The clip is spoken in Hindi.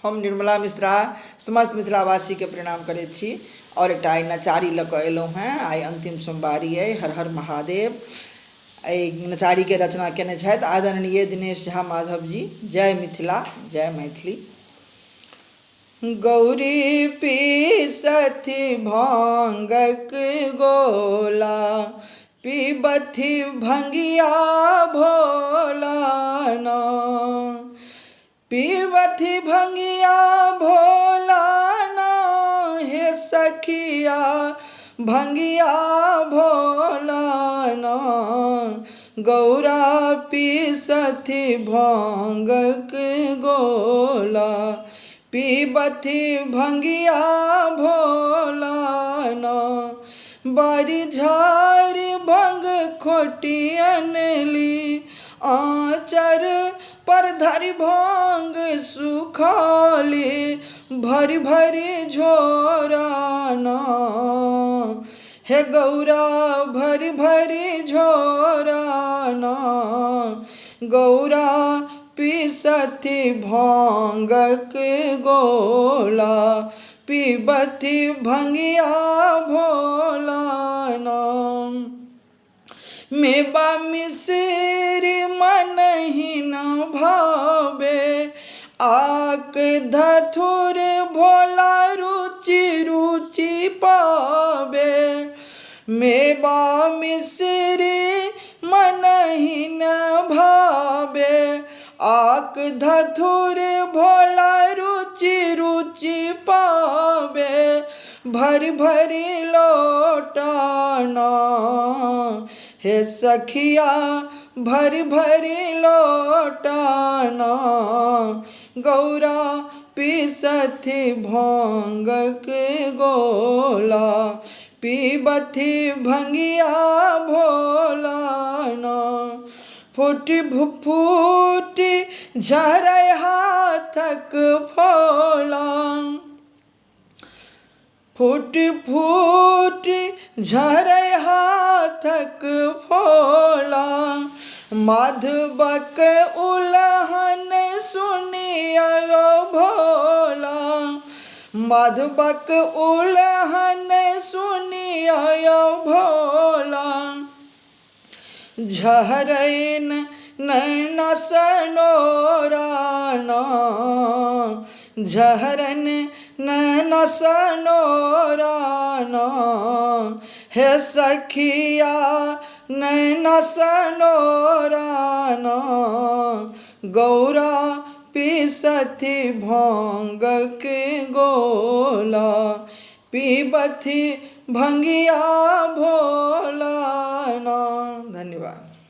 हम निर्मला मिश्रा समस्त मिथिलावासी के प्रणाम करैत छी और एकटा आइ नचारी लऽ कऽ एलहुँ हैं। आइ अंतिम सोमवारी अइ। हर हर महादेव। एहि नचारी के रचना केने छथि आदरणीय दिनेश झा माधव जी। जय मिथिला, जय मैथिली। गौरी पीसथि भांगक गोला, पीबथि भंगिया भोला ना। पीबथि भंगिया भोला ना, हे सखिया भंगिया भोला ना। गौरा पीसथि भांगक गोला, पीबथि भंगिया भोला ना। बारी झारी भंग खोटी अनली, आँचर पर धरि भांग सुखाली, भरी भरी झोरा ना। हे गौरा भरी भरी झोरा ना। गौरा पीसथि भांगक गोला, पीबथि भंगिया भोला ना। मेवा मिश्री मनहि न भावे, आक धथुर भोला रुचि रुचि पावे। मेवा मिश्री मनहि न भावे, आक धथुर भोला रुचि रुचि पावे। भरी भरी लोटा ना, हे सखिया भरी भरी लोटा ना। गौरा पीसथि भांगक गोला, पीबथि भंगिया भोला ना। फूटि फूटि झरै हाथक फोला, फूटि फूटि झरै हाथक फोला। माधवक उलहन सुनियो भोला, माधवक उलहन सुनियो भोला। झरैन नैन सनोरा ना, झरन नैन सनोरा ना। हे सखिया नैन सनोरा ना। गौरा पीसथि भांगक गोला, पीबथि भंगिया भोला ना। धन्यवाद।